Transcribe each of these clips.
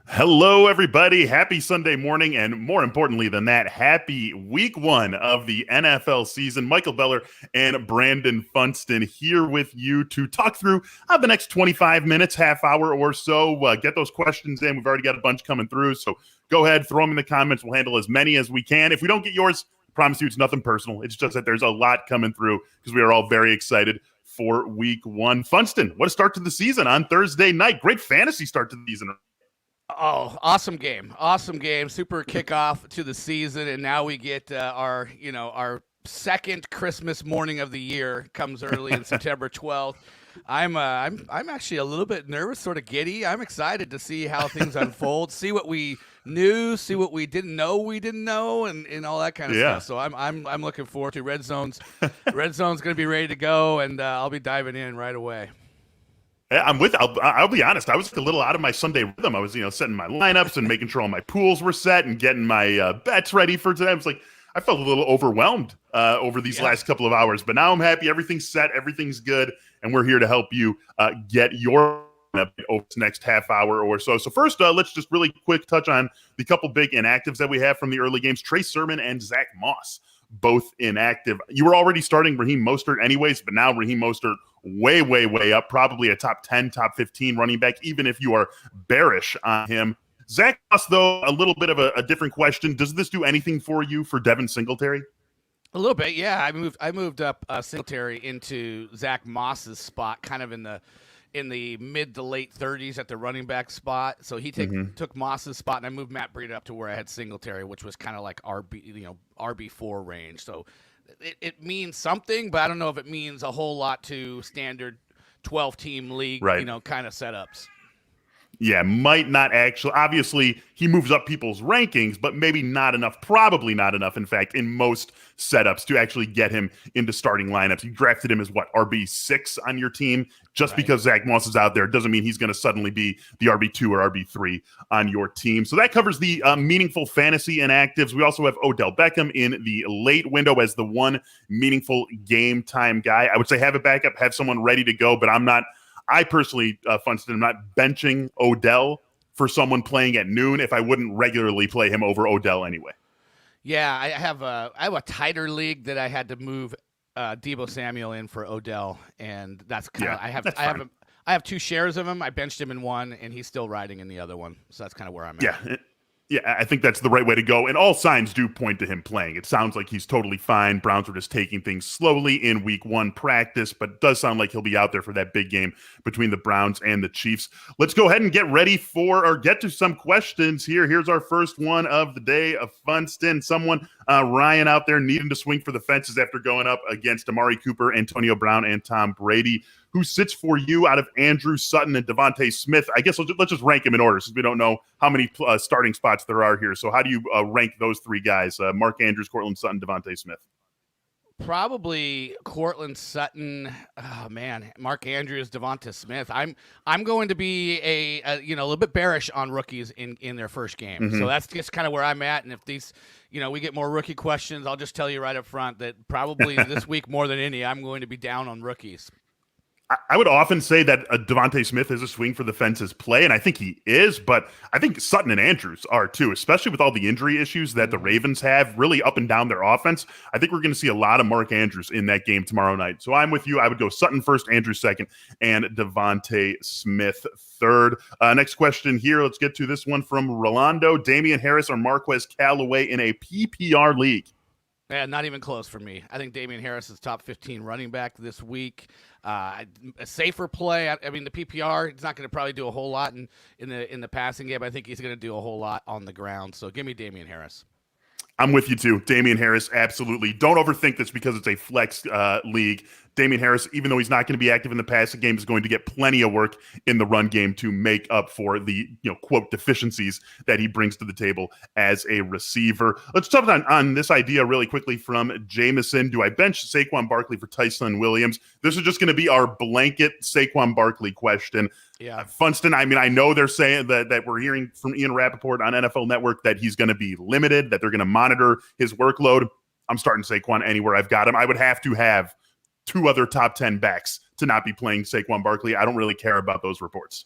Hello, everybody. Happy Sunday morning. And more importantly than that, happy week one of the NFL season. Michael Beller and Brandon Funston here with you to talk through the next 25 minutes, half hour or so. Get those questions in. We've already got a bunch coming through. So go ahead, throw them in the comments. We'll handle as many as we can. If we don't get yours, I promise you it's nothing personal. It's just that there's a lot coming through because we are all very excited for week one. Funston, what a start to the season on Thursday night. Great fantasy start to the season. Oh, awesome game. Awesome game. Super kickoff to the season. And now we get our second Christmas morning of the year comes early in September 12th. I'm actually a little bit nervous, sort of giddy. I'm excited to see how things unfold, see what we knew, see what we didn't know, and all that kind of stuff. So I'm looking forward to Red Zone's going to be ready to go, and I'll be diving in right away. I'm with. I'll be honest. I was a little out of my Sunday rhythm. I was, setting my lineups and making sure all my pools were set and getting my bets ready for today. I was like, I felt a little overwhelmed over these last couple of hours, but now I'm happy. Everything's set. Everything's good, and we're here to help you get your over the next half hour or so. So first, let's just really quick touch on the couple big inactives that we have from the early games. Trey Sermon and Zach Moss, both inactive. You were already starting Raheem Mostert anyways, but now Raheem Mostert way up, probably a top 10, top 15 running back, even if you are bearish on him. Zach Moss, though, a little bit of a different question. Does this do anything for you for Devin Singletary? A little bit, yeah. I moved up Singletary into Zach Moss's spot, kind of in the mid to late 30s at the running back spot. So he took Moss's spot, and I moved Matt Breida up to where I had Singletary, which was kind of like RB4 range. So it means something, but I don't know if it means a whole lot to standard 12-team league, kind of setups. Yeah, might not actually. Obviously, he moves up people's rankings, but maybe not enough, probably not enough, in fact, in most setups to actually get him into starting lineups. You drafted him as RB6 on your team. Just because Zach Moss is out there doesn't mean he's going to suddenly be the RB2 or RB3 on your team. So that covers the meaningful fantasy inactives. We also have Odell Beckham in the late window as the one meaningful game time guy. I would say have a backup, have someone ready to go, but I personally, Funston, am not benching Odell for someone playing at noon if I wouldn't regularly play him over Odell anyway. Yeah, I have a tighter league that I had to move Debo Samuel in for Odell, and that's kind of I have two shares of him. I benched him in one, and he's still riding in the other one. So that's kind of where I'm at. Yeah, I think that's the right way to go. And all signs do point to him playing. It sounds like he's totally fine. Browns were just taking things slowly in week one practice, but it does sound like he'll be out there for that big game between the Browns and the Chiefs. Let's go ahead and get to some questions here. Here's our first one of the day of Funston. Someone, Ryan out there needing to swing for the fences after going up against Amari Cooper, Antonio Brown, and Tom Brady. Who sits for you out of Andrew Sutton and Devante Smith? I guess let's just rank them in order since we don't know how many starting spots there are here. So how do you rank those three guys? Mark Andrews, Courtland Sutton, Devante Smith. Probably Courtland Sutton. Oh man, Mark Andrews, Devante Smith. I'm going to be a little bit bearish on rookies in their first game. Mm-hmm. So that's just kind of where I'm at. And if these, we get more rookie questions, I'll just tell you right up front that probably this week more than any, I'm going to be down on rookies. I would often say that Devante Smith is a swing for the fences play, and I think he is, but I think Sutton and Andrews are too, especially with all the injury issues that the Ravens have really up and down their offense. I think we're going to see a lot of Mark Andrews in that game tomorrow night. So I'm with you. I would go Sutton first, Andrews second, and Devante Smith third. Next question here. Let's get to this one from Rolando. Damian Harris or Marquez Callaway in a PPR league? Yeah, not even close for me. I think Damian Harris is top 15 running back this week. A safer play. I mean, the PPR, he's not going to probably do a whole lot in the passing game. I think he's going to do a whole lot on the ground. So give me Damian Harris. I'm with you too. Damian Harris, absolutely. Don't overthink this because it's a flex league. Damian Harris, even though he's not going to be active in the passing game, is going to get plenty of work in the run game to make up for the, quote, deficiencies that he brings to the table as a receiver. Let's touch on this idea really quickly from Jameson. Do I bench Saquon Barkley for Tyson Williams? This is just going to be our blanket Saquon Barkley question. Yeah. Funston, I mean, I know they're saying that we're hearing from Ian Rappaport on NFL Network that he's going to be limited, that they're going to monitor his workload. I'm starting Saquon anywhere I've got him. I would have to have two other top 10 backs to not be playing Saquon Barkley. I don't really care about those reports.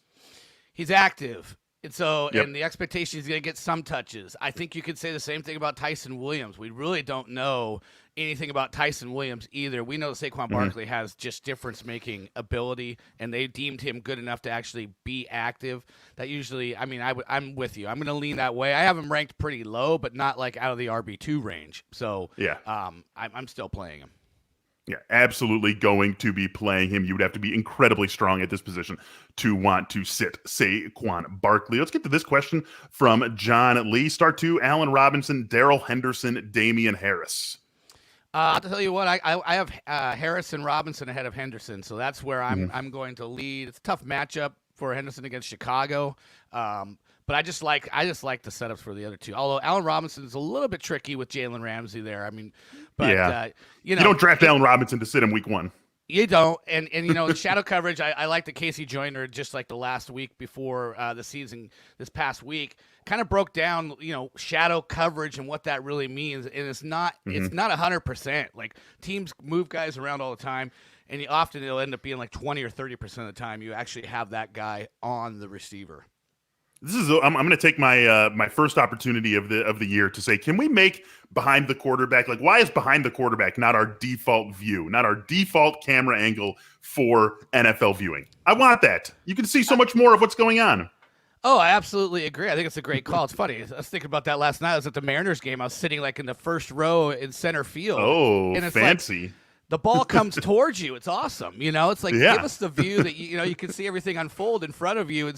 He's active. And so, Yep. and the expectation is going to get some touches. I think you could say the same thing about Tyson Williams. We really don't know anything about Tyson Williams either. We know that Saquon Barkley has just difference-making ability, and they deemed him good enough to actually be active. That usually, I mean, I'm with you. I'm going to lean that way. I have him ranked pretty low, but not like out of the RB2 range. So, Yeah. I'm still playing him. Yeah, absolutely going to be playing him. You would have to be incredibly strong at this position to want to sit Saquon Barkley. Let's get to this question from John Lee. Start 2, Allen Robinson, Darrell Henderson, Damian Harris. I'll tell you what, I have Harris and Robinson ahead of Henderson, so that's where I'm going to lead. It's a tough matchup for Henderson against Chicago, but I just like the setups for the other two. Although Allen Robinson is a little bit tricky with Jalen Ramsey there. I mean, but you You don't, and the shadow coverage. I like the Casey Joyner just like the last week before the season. This past week kind of broke down shadow coverage and what that really means, and it's not 100%. Like teams move guys around all the time, and often it'll end up being like 20 or 30% of the time you actually have that guy on the receiver. I'm going to take my my first opportunity of the year to say, can we make behind the quarterback, like why is behind the quarterback not our default view, not our default camera angle for NFL viewing? I want that. You can see so much more of what's going on. Oh, I absolutely agree. I think it's a great call. It's funny. I was thinking about that last night. I was at the Mariners game. I was sitting like in the first row in center field. Oh, and it's fancy. Like, the ball comes towards you. It's awesome. It's like, yeah. Give us the view that, you can see everything unfold in front of you.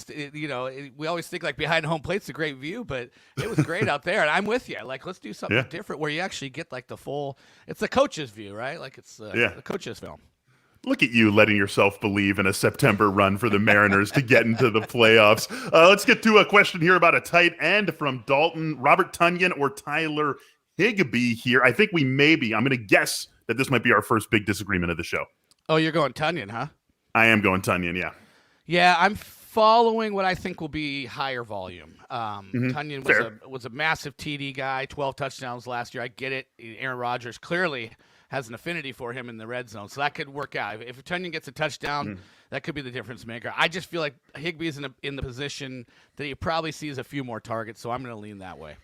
We always think like behind home plate's a great view, but it was great out there. And I'm with you. Like, let's do something different where you actually get like the full, it's the coach's view, right? Like it's the coach's film. Look at you letting yourself believe in a September run for the Mariners to get into the playoffs. Let's get to a question here about a tight end from Dalton. Robert Tonyan or Tyler Higbee here. I think I'm going to guess that this might be our first big disagreement of the show. Oh, you're going Tonyan, huh? I am going Tonyan, yeah. Yeah, I'm following what I think will be higher volume. Tonyan was a massive TD guy, 12 touchdowns last year. I get it. Aaron Rodgers clearly has an affinity for him in the red zone, so that could work out. If Tonyan gets a touchdown, that could be the difference maker. I just feel like Higbee's in the position that he probably sees a few more targets, so I'm going to lean that way.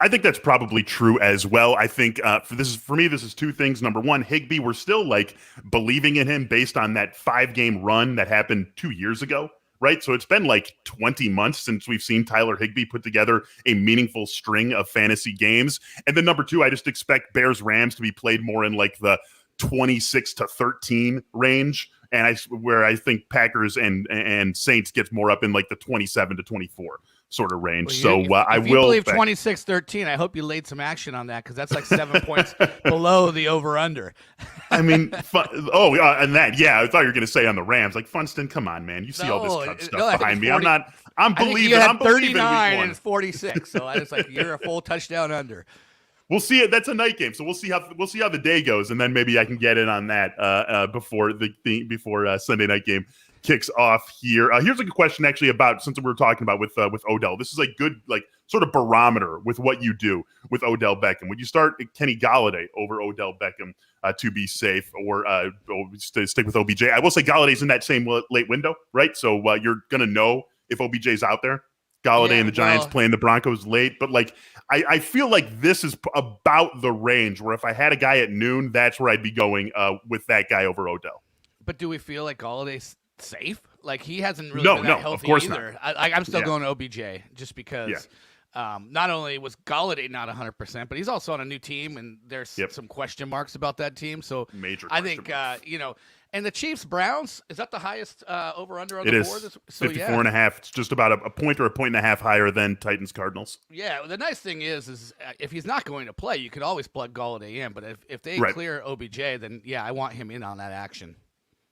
I think that's probably true as well. I think for me, this is two things. Number one, Higbee, we're still like believing in him based on that 5-game run that happened 2 years ago, right? So it's been like 20 months since we've seen Tyler Higbee put together a meaningful string of fantasy games. And then number two, I just expect Bears-Rams to be played more in like the 26-13 range. And I think Packers and Saints gets more up in like the 27-24 sort of range. Well, if you believe 26-13, I hope you laid some action on that because that's like 7 points below the over-under. I mean, and that, yeah, I thought you were going to say on the Rams. Like, Funston, come on, man. You see all this cut stuff behind me. I'm believing. I'm 39 and 46, so I was like, you're a full touchdown under. We'll see it. That's a night game, so we'll see how the day goes, and then maybe I can get in on that before Sunday night game kicks off here. Here's a good question actually about, since we were talking about with Odell. This is a good like sort of barometer with what you do with Odell Beckham. Would you start Kenny Golladay over Odell Beckham to be safe, or stick with OBJ? I will say Galladay's in that same late window, right? So you're gonna know if OBJ's out there. Golladay and the Giants playing the Broncos late, but like I feel like this is about the range where if I had a guy at noon, that's where I'd be going with that guy over Odell. But do we feel like Galladay's safe? Like he hasn't really been that healthy of course either. Not. I'm still going to OBJ just because not only was Golladay not 100%, but he's also on a new team and there's some question marks about that team. So major I think and the Chiefs-Browns, is that the highest over-under on the board? It is 54.5. It's just about a point or a point and a half higher than Titans-Cardinals. Yeah, the nice thing is if he's not going to play, you could always plug Golladay in. But if they clear OBJ, then, I want him in on that action.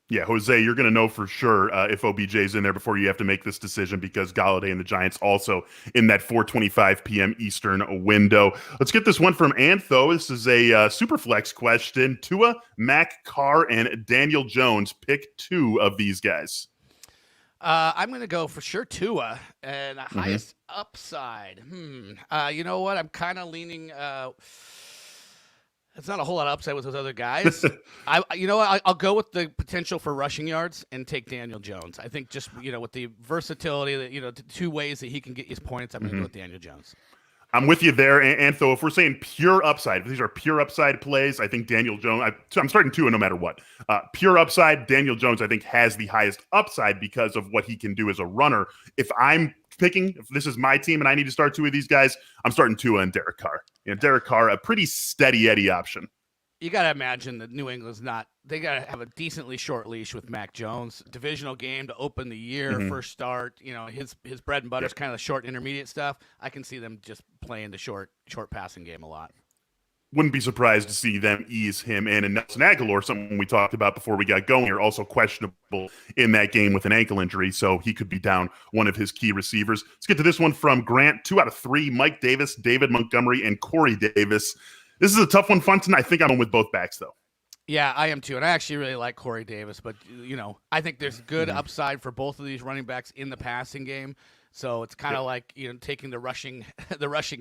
Yeah, Jose, you're going to know for sure if OBJ's in there before you have to make this decision because Golladay and the Giants also in that 4:25 p.m. Eastern window. Let's get this one from Antho. This is a super flex question. Tua, Mac, Carr, and Daniel Jones. Pick two of these guys. I'm going to go for sure Tua and highest upside. You know what? I'm kind of leaning It's not a whole lot of upside with those other guys. I'll go with the potential for rushing yards and take Daniel Jones. I think just with the versatility that the two ways that he can get his points, I'm going to go with Daniel Jones. I'm with you there, Antho. If we're saying pure upside, if these are pure upside plays, I think Daniel Jones. I'm starting two, no matter what. Pure upside, Daniel Jones, I think, has the highest upside because of what he can do as a runner. If I'm picking, if this is my team and I need to start two of these guys, I'm starting Tua and Derek Carr. Derek Carr, a pretty steady Eddie option. You got to imagine that New England's not. They got to have a decently short leash with Mac Jones. Divisional game to open the year, first start. His bread and butter is kind of the short intermediate stuff. I can see them just playing the short passing game a lot. Wouldn't be surprised to see them ease him in. And Nelson Aguilar, something we talked about before we got going here, also questionable in that game with an ankle injury, so he could be down one of his key receivers. Let's get to this one from Grant. 2 out of 3, Mike Davis, David Montgomery, and Corey Davis. This is a tough one, Funston. I think I'm with both backs, though. Yeah, I am too, and I actually really like Corey Davis. But I think there's good upside for both of these running backs in the passing game. So it's kind of like taking the rushing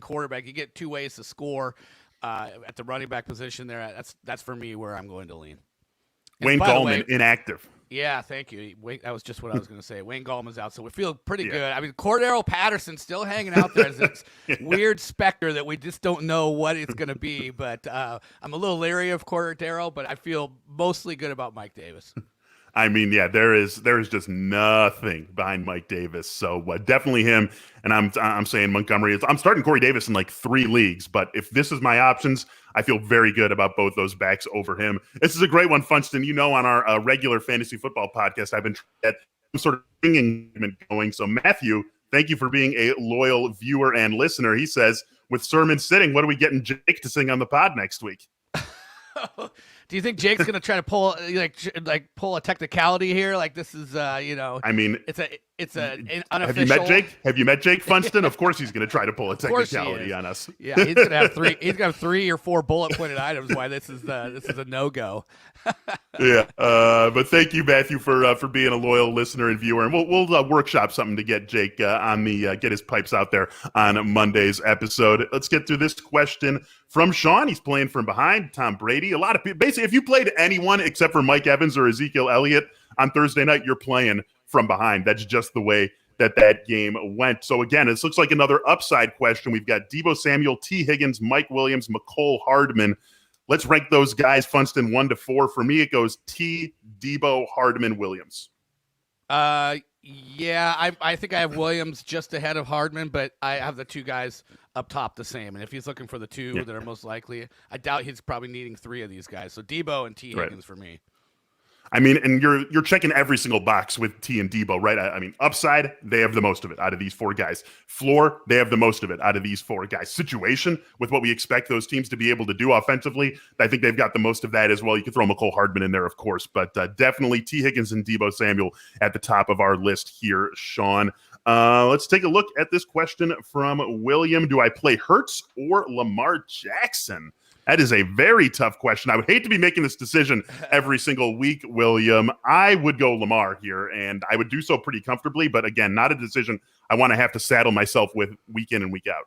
quarterback. You get two ways to score at the running back position there. That's for me where I'm going to lean. And Wayne Gallman, inactive. Yeah, thank you. That was just what I was going to say. Wayne Gallman's out, so we feel pretty good. I mean, Cordero Patterson still hanging out there as this weird specter that we just don't know what it's going to be. But I'm a little leery of Cordero, but I feel mostly good about Mike Davis. I mean, yeah, there is just nothing behind Mike Davis. So definitely him. And I'm saying Montgomery. I'm starting Corey Davis in like 3 leagues. But if this is my options, I feel very good about both those backs over him. This is a great one, Funston. On our regular fantasy football podcast, I've been trying to get some sort of engagement going. So Matthew, thank you for being a loyal viewer and listener. He says, with sermon sitting, what are we getting Jake to sing on the pod next week? Do you think Jake's gonna try to pull pull a technicality here? Like this is I mean, it's an unofficial. Have you met Jake Funston? Of course he's gonna try to pull a technicality on us. Yeah, he's gonna have 3. He's got 3 or 4 bullet pointed items why this is a no-go. Yeah, but thank you, Matthew, for being a loyal listener and viewer, and we'll workshop something to get Jake on the get his pipes out there on Monday's episode. Let's get through this question from Sean. He's playing from behind. Tom Brady. A lot of people, basically, if you played anyone except for Mike Evans or Ezekiel Elliott on Thursday night, you're playing from behind. That's just the way that game went. So again, this looks like another upside question. We've got Debo Samuel, T. Higgins, Mike Williams, McCole Hardman. Let's rank those guys, Funston, 1 to 4. For me, it goes T, Debo, Hardman, Williams. Yeah, I think I have Williams just ahead of Hardman, but I have the 2 guys up top the same. And if he's looking for the 2 that are most likely, I doubt he's probably needing 3 of these guys. So Debo and T. Higgins for me. I mean, and you're checking every single box with T and Debo, right? I mean, upside, they have the most of it out of these 4 guys. Floor, they have the most of it out of these 4 guys. Situation, with what we expect those teams to be able to do offensively, I think they've got the most of that as well. You can throw McCole Hardman in there, of course, but definitely T. Higgins and Debo Samuel at the top of our list here, Sean. Let's take a look at this question from William. Do I play Hurts or Lamar Jackson? That is a very tough question. I would hate to be making this decision every single week, William. I would go Lamar here, and I would do so pretty comfortably. But again, not a decision I want to have to saddle myself with week in and week out.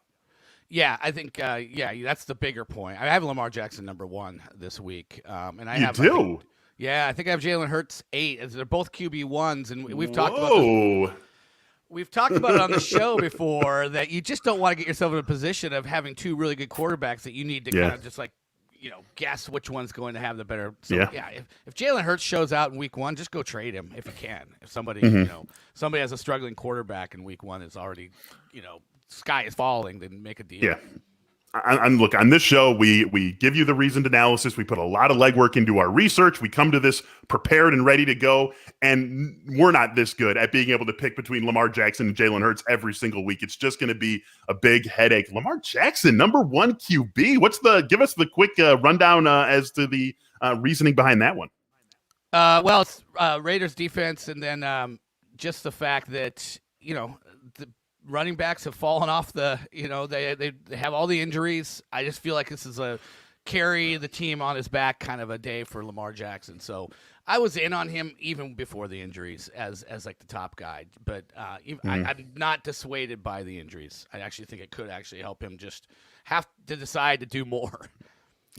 Yeah, I think, that's the bigger point. I have Lamar Jackson number 1 this week. And I do? I think I have Jalen Hurts 8. They're both QB1s, and we've talked about this. We've talked about it on the show before that you just don't want to get yourself in a position of having 2 really good quarterbacks that you need to kind of just guess which one's going to have the better. So, if Jalen Hurts shows out in week 1, just go trade him if you can. If somebody, somebody has a struggling quarterback in week 1, it's already, sky is falling, then make a deal. Yeah. And look, on this show, we give you the reasoned analysis. We put a lot of legwork into our research. We come to this prepared and ready to go, and we're not this good at being able to pick between Lamar Jackson and Jalen Hurts every single week. It's just going to be a big headache. Lamar Jackson, number 1 QB. Give us the quick rundown as to the reasoning behind that one. Well, it's Raiders defense, and then just the fact that the running backs have fallen off they have all the injuries. I just feel like this is a carry the team on his back kind of a day for Lamar Jackson. So I was in on him even before the injuries as like the top guy, but I'm not dissuaded by the injuries. I actually think it could actually help him just have to decide to do more.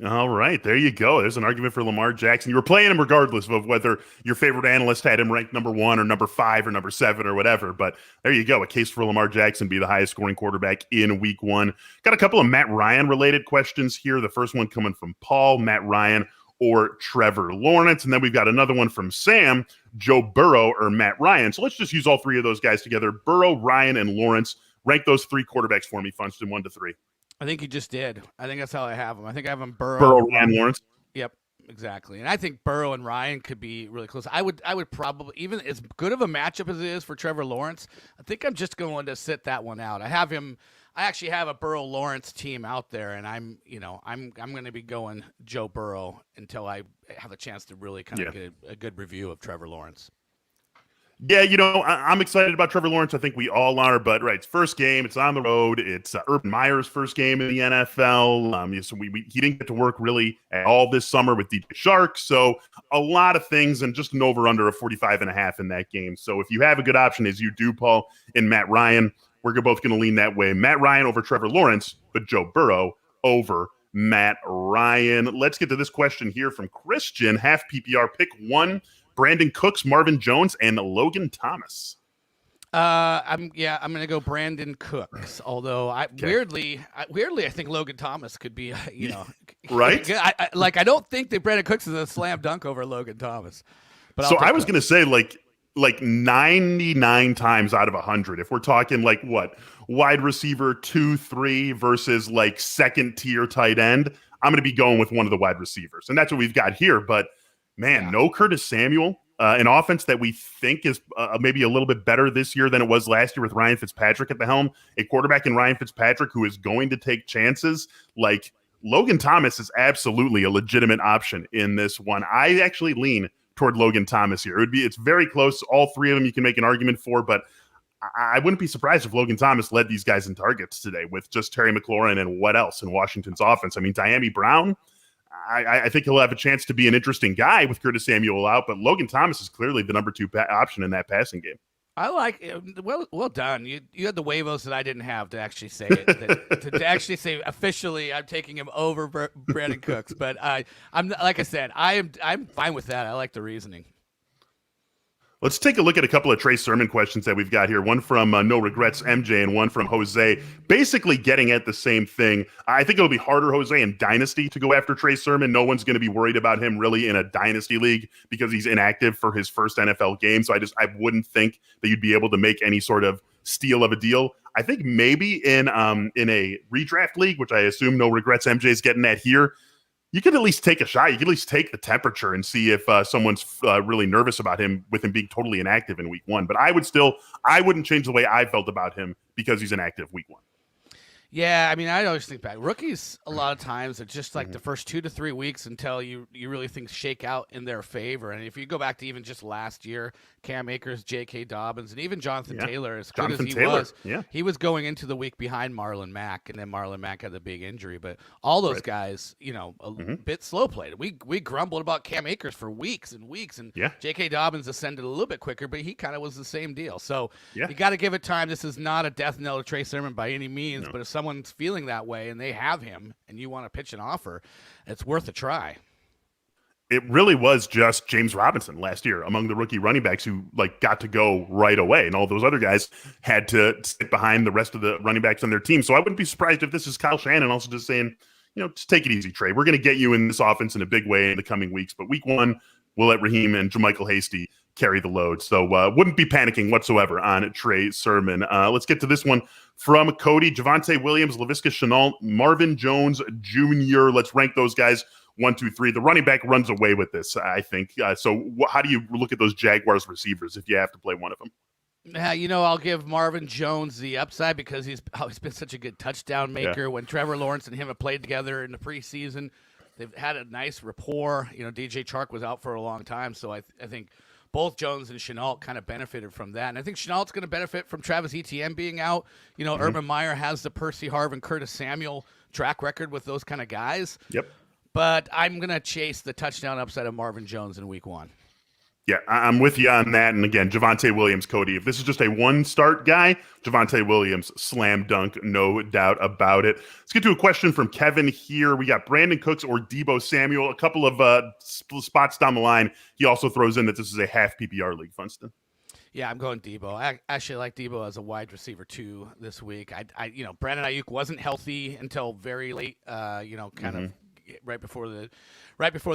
All right, there you go. There's an argument for Lamar Jackson. You were playing him regardless of whether your favorite analyst had him ranked number 1 or number 5 or number 7 or whatever. But there you go. A case for Lamar Jackson be the highest scoring quarterback in week 1. Got a couple of Matt Ryan related questions here. The first one coming from Paul, Matt Ryan or Trevor Lawrence. And then we've got another one from Sam, Joe Burrow or Matt Ryan. So let's just use all three of those guys together. Burrow, Ryan, and Lawrence. Rank those 3 quarterbacks for me, Funston, 1 to 3. I think you just did. I think that's how I have them. I think I have them Burrow, Ryan, Lawrence. Yep, exactly. And I think Burrow and Ryan could be really close. I would probably, even as good of a matchup as it is for Trevor Lawrence, I think I'm just going to sit that one out. I actually have a Burrow Lawrence team out there, and I'm going to be going Joe Burrow until I have a chance to really kind of get a good review of Trevor Lawrence. Yeah, I'm excited about Trevor Lawrence. I think we all are, but it's first game. It's on the road. It's Urban Meyer's first game in the NFL. So he didn't get to work really at all this summer with DJ Shark. So a lot of things, and just an over-under of 45.5 in that game. So if you have a good option, as you do, Paul, in Matt Ryan, we're both going to lean that way. Matt Ryan over Trevor Lawrence, but Joe Burrow over Matt Ryan. Let's get to this question here from Christian. Half PPR, pick 1. Brandon Cooks, Marvin Jones, and Logan Thomas. I'm gonna go Brandon Cooks. Although weirdly, I think Logan Thomas could be, right. I don't think that Brandon Cooks is a slam dunk over Logan Thomas. But so I was gonna say like 99 times out of 100, if we're talking wide receiver 2-3 versus second tier tight end, I'm gonna be going with one of the wide receivers, and that's what we've got here, but. Man, no Curtis Samuel, an offense that we think is maybe a little bit better this year than it was last year with Ryan Fitzpatrick at the helm. A quarterback in Ryan Fitzpatrick who is going to take chances. Logan Thomas is absolutely a legitimate option in this one. I actually lean toward Logan Thomas here. It's very close. All 3 of them you can make an argument for, but I wouldn't be surprised if Logan Thomas led these guys in targets today with just Terry McLaurin and what else in Washington's offense. I mean, Diami Brown. I think he'll have a chance to be an interesting guy with Curtis Samuel out, but Logan Thomas is clearly the number 2 option in that passing game. I like it. Well done. You had the huevos that I didn't have to actually say it. To actually say officially, I'm taking him over Brandon Cooks. But I'm like I said, I'm fine with that. I like the reasoning. Let's take a look at a couple of Trey Sermon questions that we've got here. One from No Regrets MJ and one from Jose, basically getting at the same thing. I think it'll be harder, Jose, in Dynasty to go after Trey Sermon. No one's going to be worried about him really in a Dynasty league because he's inactive for his first NFL game. So I wouldn't think that you'd be able to make any sort of steal of a deal. I think maybe in a redraft league, which I assume No Regrets MJ is getting at here, you could at least take a shot. You could at least take the temperature and see if someone's really nervous about him with him being totally inactive in week 1. But I wouldn't change the way I felt about him because he's inactive week 1. Yeah, I mean, I always think back. Rookies, a lot of times, it's just the first 2 to 3 weeks until you really things shake out in their favor. And if you go back to even just last year, Cam Akers, J.K. Dobbins, and even Jonathan Taylor, as good as he was, he was going into the week behind Marlon Mack, and then Marlon Mack had the big injury. But all those guys, a bit slow played. We grumbled about Cam Akers for weeks and weeks, and J.K. Dobbins ascended a little bit quicker, but he kind of was the same deal. So you got to give it time. This is not a death knell to Trey Sermon by any means, but if someone's feeling that way and they have him and you want to pitch an offer, it's worth a try. It really was just James Robinson last year among the rookie running backs who got to go right away, and all those other guys had to sit behind the rest of the running backs on their team. So I wouldn't be surprised if this is Kyle Shanahan also just saying, just take it easy, Trey. We're going to get you in this offense in a big way in the coming weeks, but week 1, we'll let Raheem and JaMychal Hasty carry the load. So wouldn't be panicking whatsoever on Trey Sermon. Let's get to this one from Cody. Javonte Williams, Laviska Shenault, Marvin Jones Jr. Let's rank those guys 1, 2, 3. The running back runs away with this, I think. So how do you look at those Jaguars receivers if you have to play one of them? I'll give Marvin Jones the upside because he's always been such a good touchdown maker. When Trevor Lawrence and him have played together in the preseason, they've had a nice rapport. DJ Chark was out for a long time, so I think both Jones and Shenault kind of benefited from that. And I think Chenault's going to benefit from Travis Etienne being out. Urban Meyer has the Percy Harvin, Curtis Samuel track record with those kind of guys. Yep. But I'm going to chase the touchdown upside of Marvin Jones in week 1. Yeah, I'm with you on that. And again, Javonte Williams, Cody, if this is just a one-start guy, Javonte Williams, slam dunk, no doubt about it. Let's get to a question from Kevin here. We got Brandon Cooks or Debo Samuel, a couple of spots down the line. He also throws in that this is a half PPR league, Funston. Yeah, I'm going Debo. I actually like Debo as a wide receiver too this week. Brandon Ayuk wasn't healthy until very late, kind of right before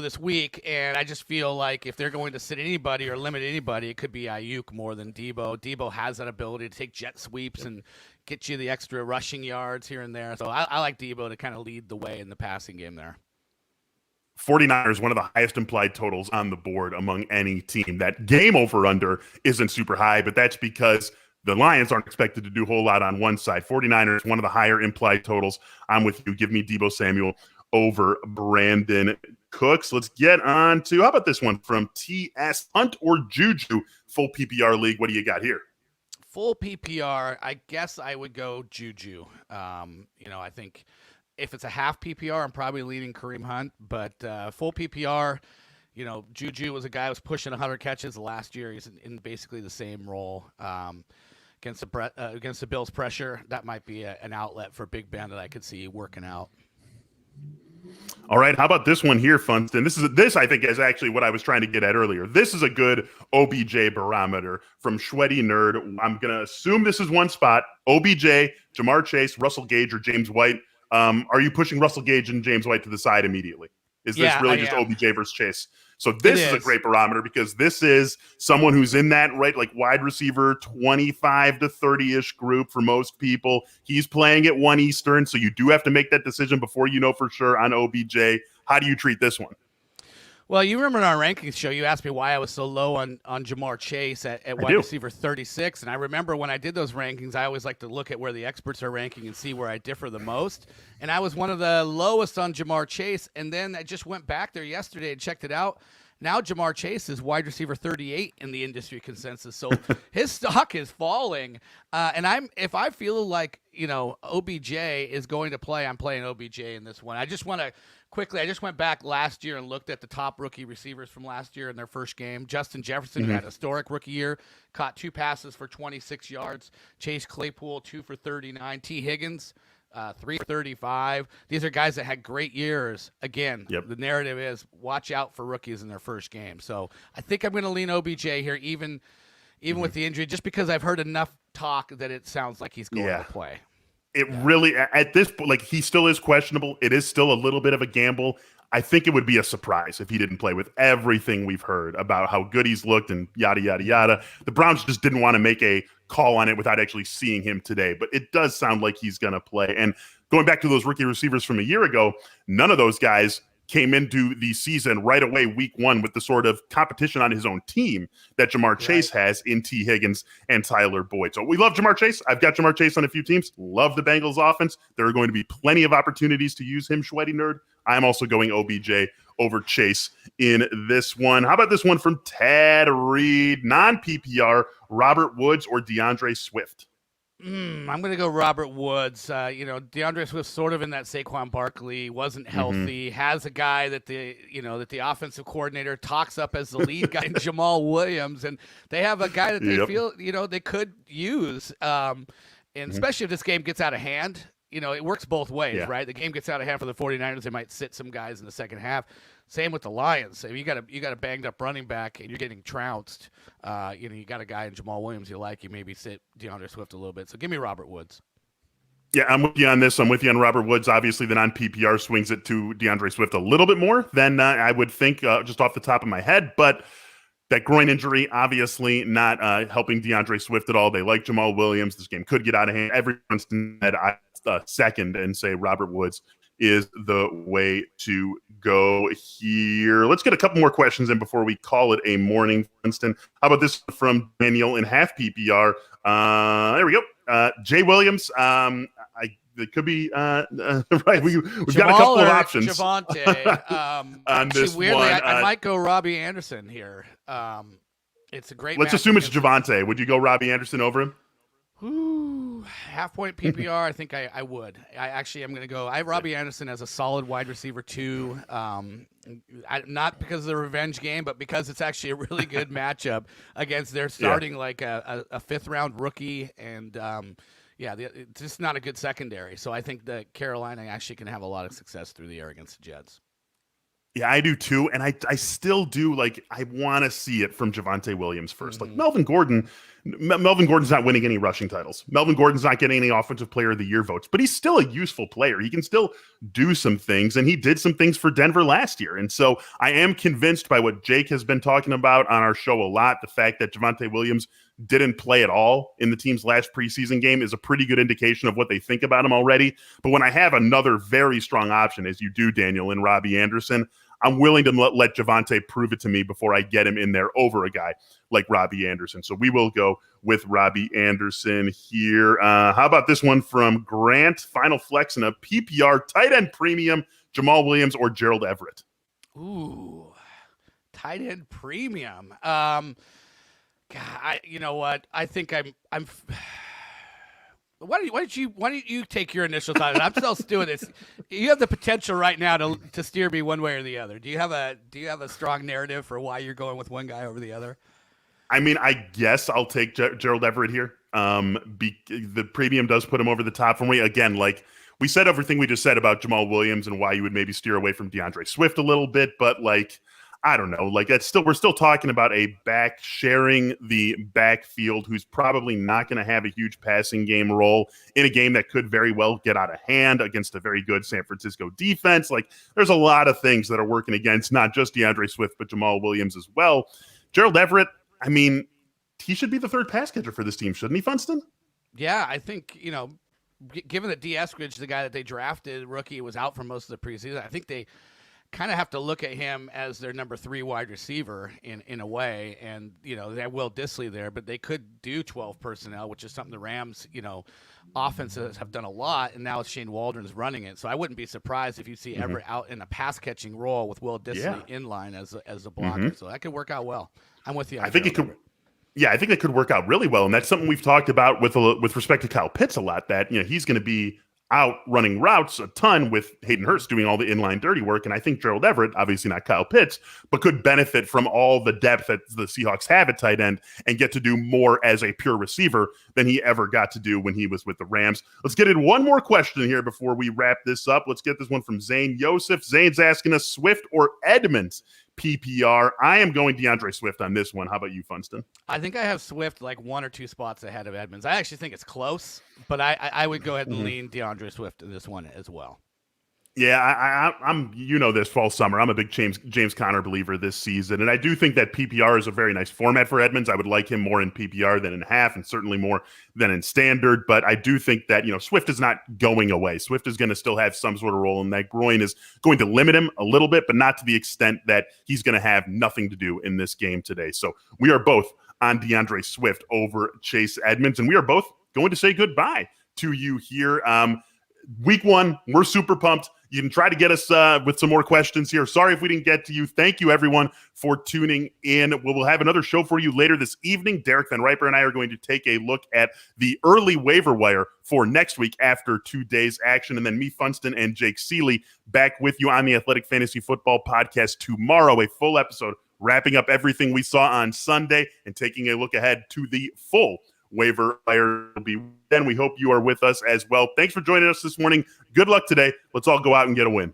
this week, and I just feel like if they're going to sit anybody or limit anybody, it could be Ayuk more than Debo. Debo has that ability to take jet sweeps and get you the extra rushing yards here and there. So I like Debo to kind of lead the way in the passing game there. 49ers, one of the highest implied totals on the board among any team. That game over-under isn't super high, but that's because the Lions aren't expected to do a whole lot on one side. 49ers, one of the higher implied totals. I'm with you. Give me Debo Samuel over Brandon Cooks. Let's get on to, how about this one from TS, Hunt or Juju, full PPR league. What do you got here? Full PPR, I guess I would go Juju. I think if it's a half PPR, I'm probably leaning Kareem Hunt, but full PPR, Juju was a guy who was pushing 100 catches last year. He's in basically the same role against the Bills' pressure. That might be an outlet for Big Ben that I could see working out. All right, how about this one here, Funston? This I think is actually what I was trying to get at earlier. This is a good OBJ barometer from Shweddy Nerd. I'm going to assume this is one spot. OBJ, Jamar Chase, Russell Gage, or James White. Are you pushing Russell Gage and James White to the side immediately? Is this really just OBJ versus Chase? So this is a great barometer because this is someone who's in that wide receiver 25 to 30-ish group for most people. He's playing at 1 Eastern, so you do have to make that decision before you know for sure on OBJ. How do you treat this one? Well, you remember in our rankings show, you asked me why I was so low on Jamar Chase at wide receiver 36. And I remember when I did those rankings, I always like to look at where the experts are ranking and see where I differ the most. And I was one of the lowest on Jamar Chase. And then I just went back there yesterday and checked it out. Now Jamar Chase is wide receiver 38 in the industry consensus. So his stock is falling. And if I feel like, OBJ is going to play, I'm playing OBJ in this one. I just went back last year and looked at the top rookie receivers from last year in their first game. Justin Jefferson, who had a historic rookie year, caught 2 passes for 26 yards. Chase Claypool, 2 for 39. T. Higgins, 3 for 35. These are guys that had great years. Again, The narrative is watch out for rookies in their first game. So I think I'm going to lean OBJ here, even with the injury, just because I've heard enough talk that it sounds like he's going to play. It really, at this point, he still is questionable. It is still a little bit of a gamble. I think it would be a surprise if he didn't play with everything we've heard about how good he's looked and yada, yada, yada. The Browns just didn't want to make a call on it without actually seeing him today. But it does sound like he's going to play. And going back to those rookie receivers from a year ago, none of those guys came into the season right away, week 1, with the sort of competition on his own team that Jamar Chase has in T. Higgins and Tyler Boyd. So we love Jamar Chase. I've got Jamar Chase on a few teams. Love the Bengals offense. There are going to be plenty of opportunities to use him, Shweddy Nerd. I'm also going OBJ over Chase in this one. How about this one from Tad Reed? Non-PPR, Robert Woods or DeAndre Swift? I'm going to go Robert Woods. DeAndre Swift sort of in that Saquon Barkley, wasn't healthy, has a guy that the offensive coordinator talks up as the lead guy, Jamal Williams, and they have a guy that they feel, they could use. And especially if this game gets out of hand, it works both ways, right? The game gets out of hand for the 49ers. They might sit some guys in the second half. Same with the Lions. If you got a banged up running back and you're getting trounced, you got a guy in Jamal Williams you like, you maybe sit DeAndre Swift a little bit. So give me Robert Woods. Yeah, I'm with you on this. I'm with you on Robert Woods. Obviously, the non-PPR swings it to DeAndre Swift a little bit more than I would think just off the top of my head. But that groin injury, obviously not helping DeAndre Swift at all. They like Jamal Williams. This game could get out of hand. Everyone's second and say Robert Woods is the way to go here. Let's get a couple more questions in before we call it a morning, Funston. How about this from Daniel in half PPR? There we go. Jay Williams. It could be right. We've got a couple of options. Javonte. On this weirdly, one, I might go Robbie Anderson here. It's a great. Let's assume it's Javonte. Would you go Robbie Anderson over him? Ooh, half-point PPR, I think I would. I'm going to go. I have Robbie Anderson as a solid wide receiver too. Not because of the revenge game, but because it's actually a really good matchup against their starting like a fifth-round rookie, and it's just not a good secondary. So I think that Carolina actually can have a lot of success through the air against the Jets. Yeah, I do too. And I still do, I want to see it from Devante Williams first. Mm-hmm. Like Melvin Gordon's not winning any rushing titles. Melvin Gordon's not getting any offensive player of the year votes, but he's still a useful player. He can still do some things, and he did some things for Denver last year. And so I am convinced by what Jake has been talking about on our show a lot. The fact that Devante Williams didn't play at all in the team's last preseason game is a pretty good indication of what they think about him already. But when I have another very strong option, as you do, Daniel, and Robbie Anderson, I'm willing to let Devante prove it to me before I get him in there over a guy like Robbie Anderson. So we will go with Robbie Anderson here. How about this one from Grant? Final flex in a PPR tight end premium, Jamal Williams or Gerald Everett? Ooh, tight end premium. God, you know what? I think I'm. Why don't you take your initial thought? I'm still doing this. You have the potential right now to steer me one way or the other. Do you have a strong narrative for why you're going with one guy over the other? I mean, I guess I'll take Gerald Everett here. The premium does put him over the top for me. Again, like we said, everything we just said about Jamal Williams and why you would maybe steer away from DeAndre Swift a little bit, but I don't know. We're still talking about a back sharing the backfield who's probably not going to have a huge passing game role in a game that could very well get out of hand against a very good San Francisco defense. There's a lot of things that are working against not just DeAndre Swift, but Jamal Williams as well. Gerald Everett, I mean, he should be the third pass catcher for this team, shouldn't he, Funston? Yeah, I think, given that D. Eskridge, the guy that they drafted, rookie, was out for most of the preseason, I think they kind of have to look at him as their number 3 wide receiver in a way. And, they have Will Dissly there, but they could do 12 personnel, which is something the Rams, offenses have done a lot. And now it's Shane Waldron's running it. So I wouldn't be surprised if you see Everett out in a pass catching role with Will Dissly in line as a blocker. So that could work out well. I'm with you. I think it could. Yeah, I think that could work out really well. And that's something we've talked about with respect to Kyle Pitts a lot, that, he's going to be out running routes a ton with Hayden Hurst doing all the inline dirty work. And I think Gerald Everett, obviously not Kyle Pitts, but could benefit from all the depth that the Seahawks have at tight end and get to do more as a pure receiver than he ever got to do when he was with the Rams. Let's get in one more question here before we wrap this up. Let's get this one from Zane Yosef. Zane's asking us Swift or Edmonds PPR. I am going DeAndre Swift on this one. How about you, Funston? I think I have Swift 1 or 2 spots ahead of Edmonds. I actually think it's close, but I would go ahead and lean DeAndre Swift in this one as well. Yeah, I'm this fall summer. I'm a big James Conner believer this season, and I do think that PPR is a very nice format for Edmonds. I would like him more in PPR than in half, and certainly more than in standard. But I do think that Swift is not going away. Swift is going to still have some sort of role, and that groin is going to limit him a little bit, but not to the extent that he's going to have nothing to do in this game today. So we are both on DeAndre Swift over Chase Edmonds, and we are both going to say goodbye to you here. Week 1, we're super pumped. You can try to get us with some more questions here. Sorry if we didn't get to you. Thank you, everyone, for tuning in. We'll have another show for you later this evening. Derek Van Riper and I are going to take a look at the early waiver wire for next week after 2 days action. And then me, Funston, and Jake Seeley back with you on the Athletic Fantasy Football Podcast tomorrow, a full episode wrapping up everything we saw on Sunday and taking a look ahead to the full waiver wire. Then we hope you are with us as well. Thanks for joining us this morning. Good luck today. Let's all go out and get a win.